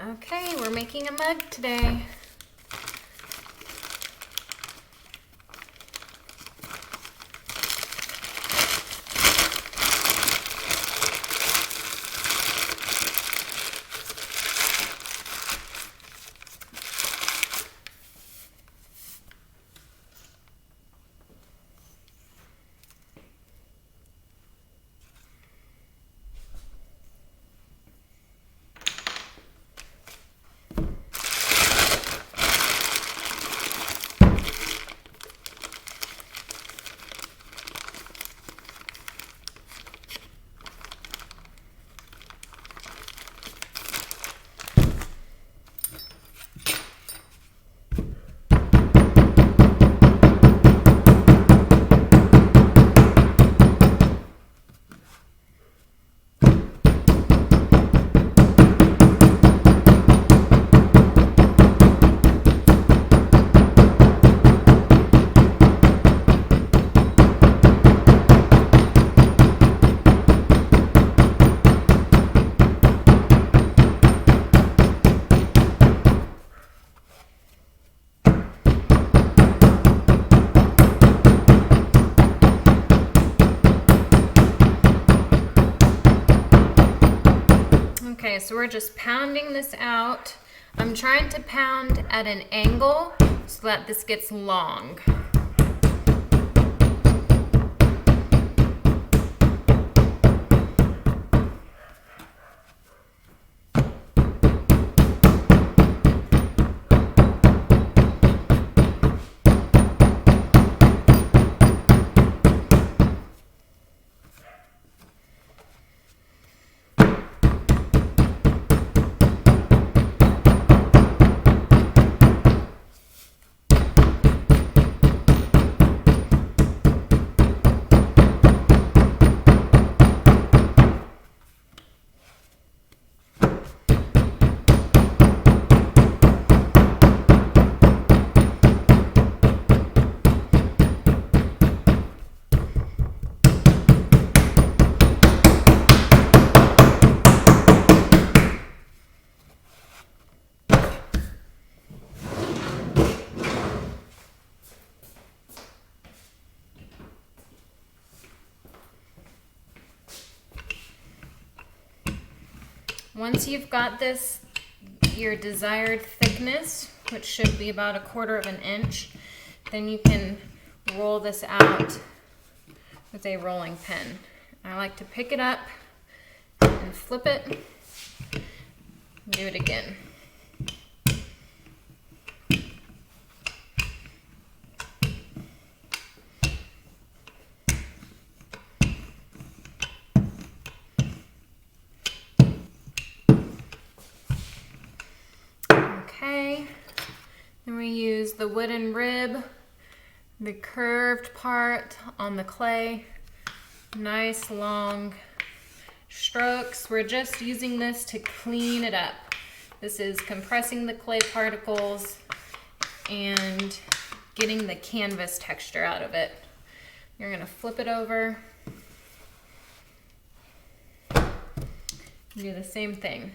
Okay, we're making a mug today. Okay, so we're just pounding this out. I'm trying to pound at an angle so that this gets long. Once you've got this, your desired thickness, which should be about 1/4 of an inch, then you can roll this out with a rolling pin. I like to pick it up and flip it, do it again. Okay, then we use the wooden rib, the curved part on the clay, nice long strokes. We're just using this to clean it up. This is compressing the clay particles and getting the canvas texture out of it. You're gonna flip it over, do the same thing.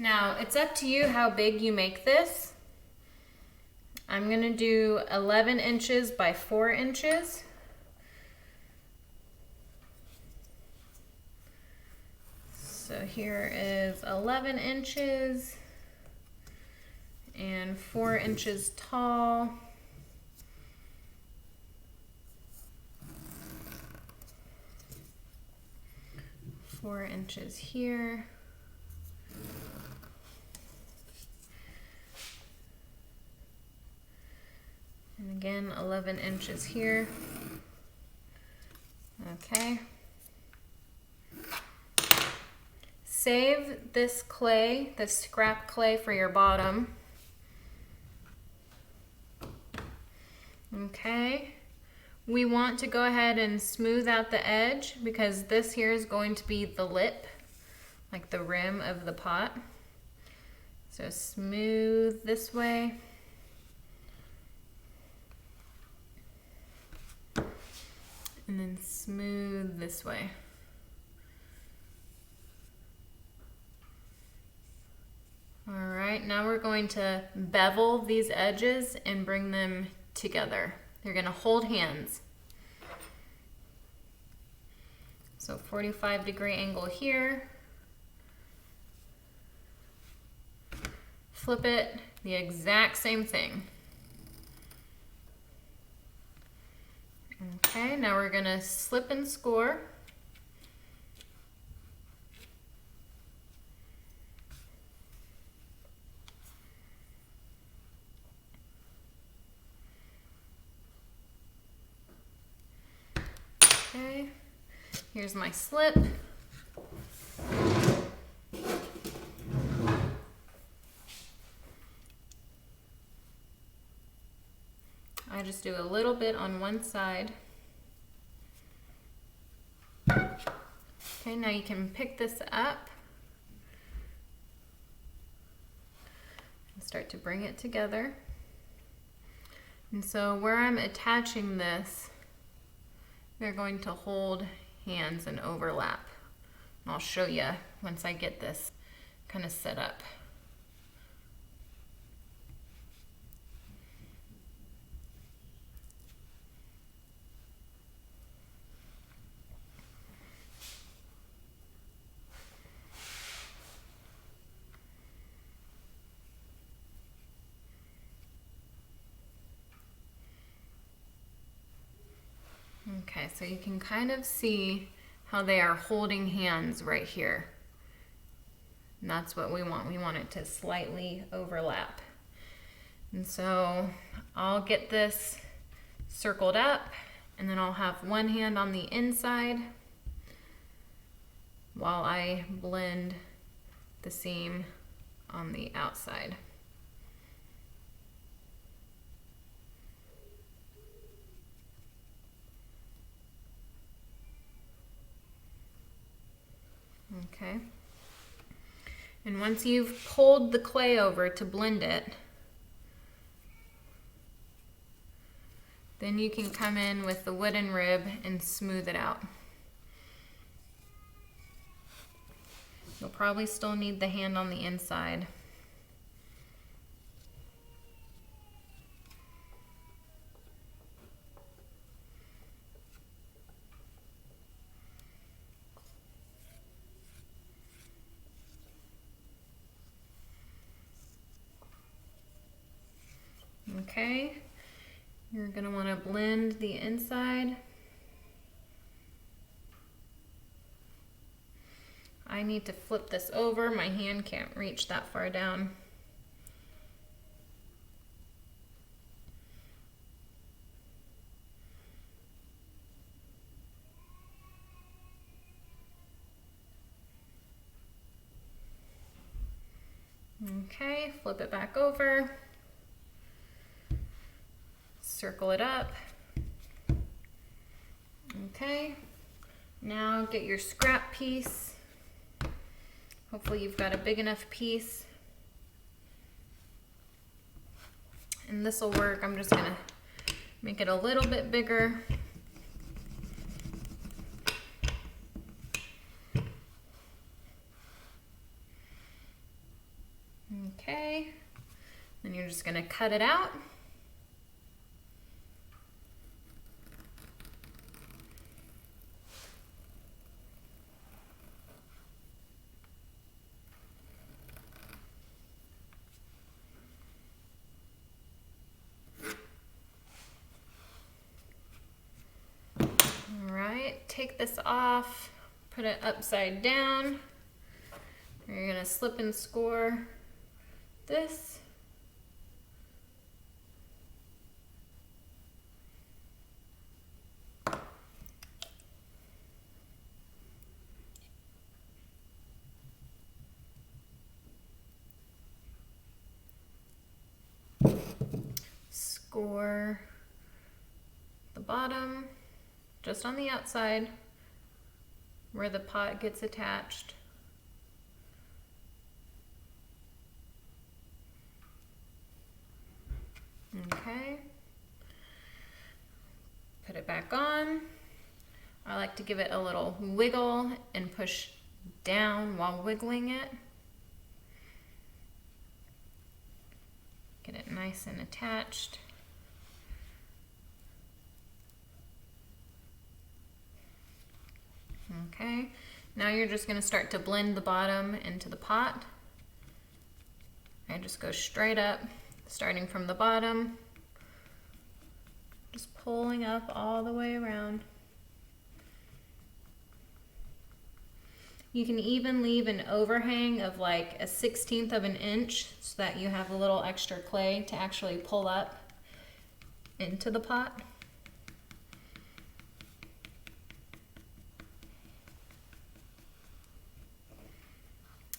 Now, it's up to you how big you make this. I'm gonna do 11 inches by 4 inches. So here is 11 inches and 4 inches tall. Four inches here. And again, 11 inches here. Okay. Save this clay, this scrap clay, for your bottom. Okay. We want to go ahead and smooth out the edge because this here is going to be the lip, like the rim of the pot. So smooth this way. And then smooth this way. All right, now we're going to bevel these edges and bring them together. They're gonna hold hands. So 45-degree angle here. Flip it, the exact same thing. Okay, now we're gonna slip and score. Okay, here's my slip. I just do a little bit on one side. Okay, now you can pick this up and start to bring it together. And so where I'm attaching this, they're going to hold hands and overlap. And I'll show you once I get this kind of set up. Okay, so you can kind of see how they are holding hands right here. And that's what we want. We want it to slightly overlap. And so I'll get this circled up, and then I'll have one hand on the inside while I blend the seam on the outside. Okay. And once you've pulled the clay over to blend it, then you can come in with the wooden rib and smooth it out. You'll probably still need the hand on the inside. Okay, you're gonna wanna blend the inside. I need to flip this over. My hand can't reach that far down. Okay, flip it back over. Circle it up. Okay, now get your scrap piece. Hopefully you've got a big enough piece. And this will work. I'm just gonna make it a little bit bigger. Okay, then you're just gonna cut it out. Take this off, put it upside down. You're gonna slip and score this. Score the bottom, just on the outside where the pot gets attached. Okay. Put it back on. I like to give it a little wiggle and push down while wiggling it. Get it nice and attached. Okay, now you're just going to start to blend the bottom into the pot. And just go straight up, starting from the bottom, just pulling up all the way around. You can even leave an overhang of like 1/16 of an inch so that you have a little extra clay to actually pull up into the pot.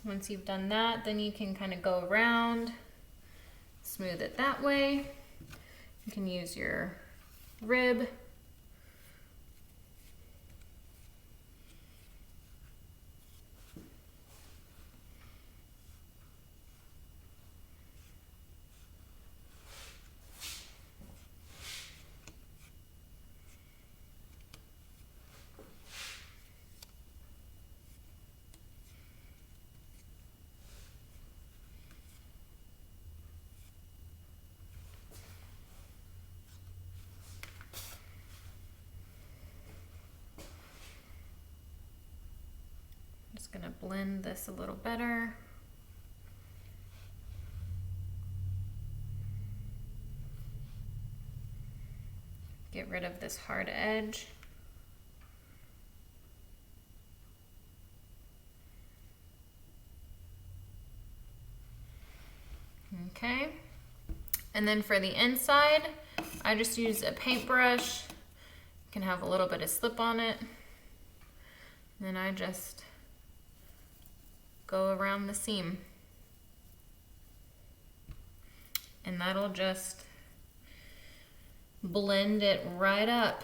Once you've done that, then you can kind of go around, smooth it that way. You can use your rib. Just gonna blend this a little better. Get rid of this hard edge. Okay, and then for the inside, I just use a paintbrush. You can have a little bit of slip on it. Then I just go around the seam. And that'll just blend it right up.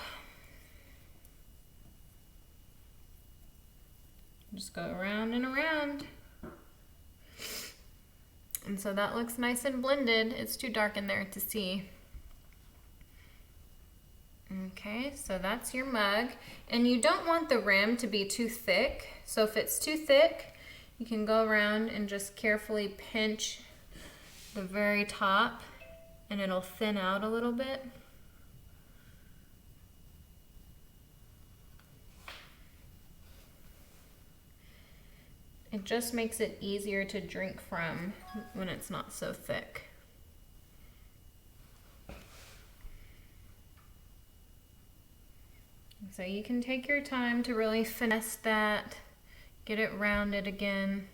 Just go around and around. And so that looks nice and blended. It's too dark in there to see. Okay, so that's your mug. And you don't want the rim to be too thick. So if it's too thick, you can go around and just carefully pinch the very top and it'll thin out a little bit. It just makes it easier to drink from when it's not so thick. So you can take your time to really finesse that, get it rounded again.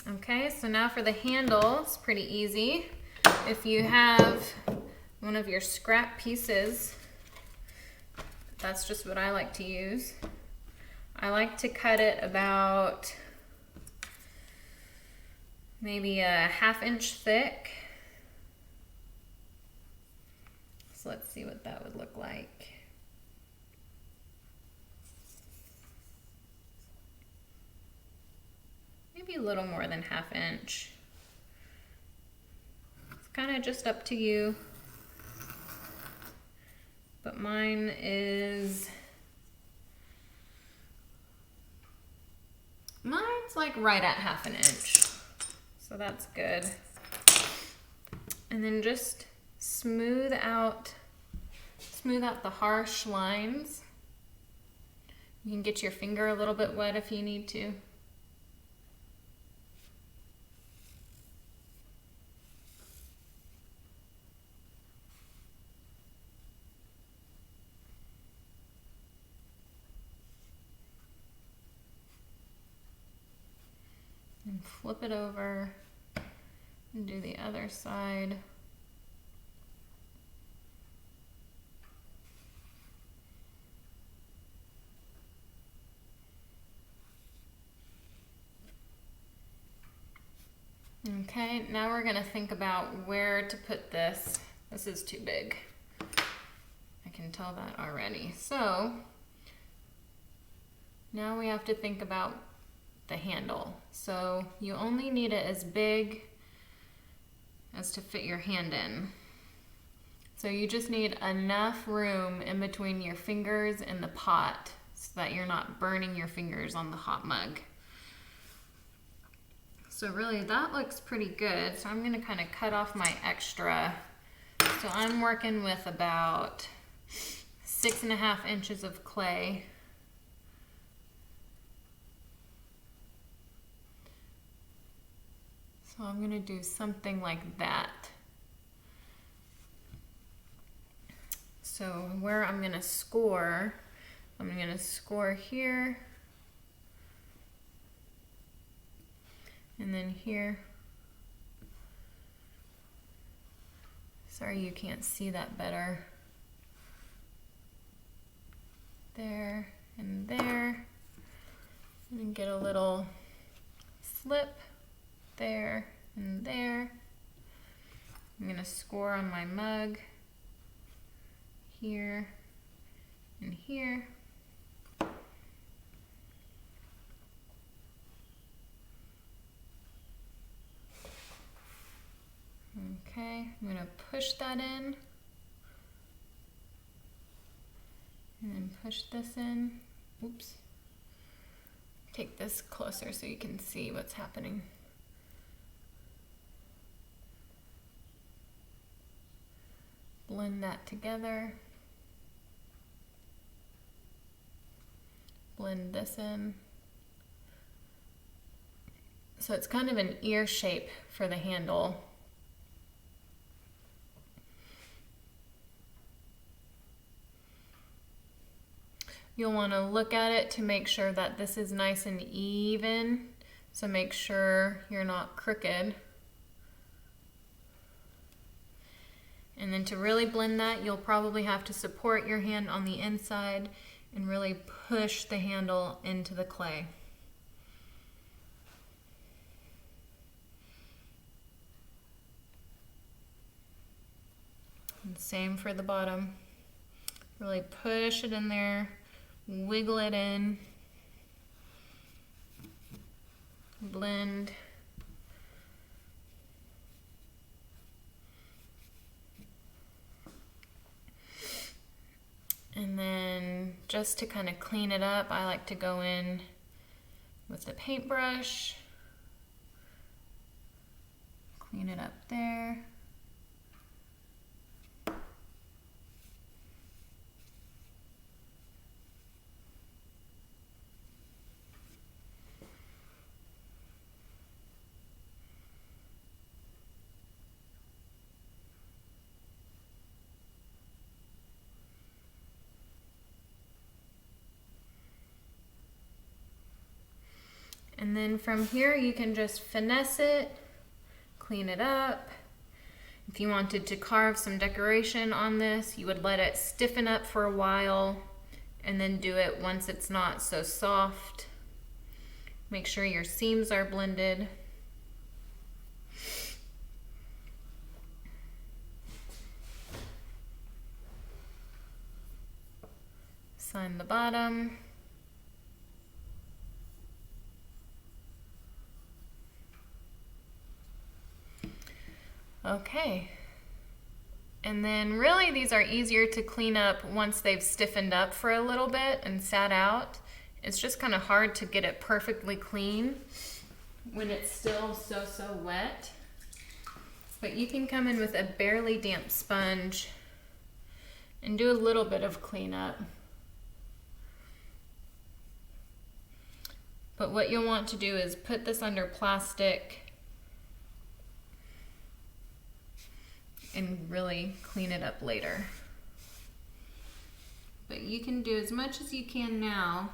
Okay, so now for the handle, it's pretty easy. If you have one of your scrap pieces, that's just what I like to use. I like to cut it about maybe a 1/2 inch thick. So let's see what that would look like. Maybe a little more than 1/2 inch. It's kind of just up to you. But mine's like right at 1/2 inch. So that's good. And then just smooth out the harsh lines. You can get your finger a little bit wet if you need to. And flip it over and do the other side. Okay, now we're gonna think about where to put this. This is too big. I can tell that already. So now we have to think about the handle. So you only need it as big as to fit your hand in. So you just need enough room in between your fingers and the pot so that you're not burning your fingers on the hot mug. So really that looks pretty good. So I'm gonna kind of cut off my extra. So I'm working with about 6.5 inches of clay. So I'm gonna do something like that. So where I'm gonna score here, and then here. Sorry you can't see that better. There and there. And get a little slip there and there. I'm gonna score on my mug here and here. Okay, I'm gonna push that in and then push this in. Oops. Take this closer so you can see what's happening. Blend that together. Blend this in. So it's kind of an ear shape for the handle. You'll want to look at it to make sure that this is nice and even. So make sure you're not crooked. And then to really blend that, you'll probably have to support your hand on the inside and really push the handle into the clay. And same for the bottom. Really push it in there, wiggle it in, blend. And then just to kind of clean it up, I like to go in with the paintbrush, clean it up there. And then from here you can just finesse it, clean it up. If you wanted to carve some decoration on this, you would let it stiffen up for a while and then do it once it's not so soft. Make sure your seams are blended. Sign the bottom. Okay, and then really these are easier to clean up once they've stiffened up for a little bit and sat out. It's just kind of hard to get it perfectly clean when it's still so wet. But you can come in with a barely damp sponge and do a little bit of cleanup. But what you'll want to do is put this under plastic and really clean it up later. But you can do as much as you can now.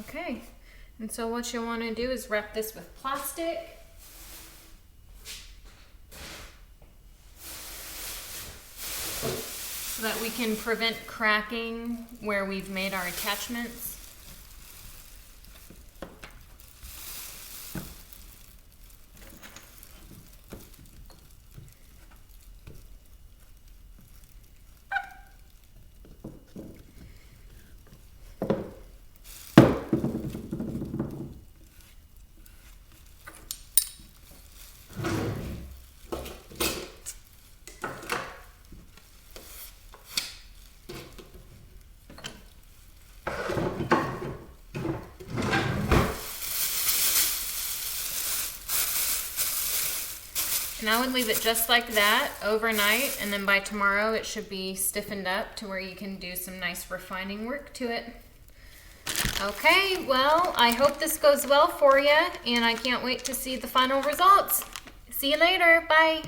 Okay, and so what you want to do is wrap this with plastic. So that we can prevent cracking where we've made our attachments. And I would leave it just like that overnight, and then by tomorrow it should be stiffened up to where you can do some nice refining work to it. Okay, well, I hope this goes well for you, and I can't wait to see the final results. See you later. Bye.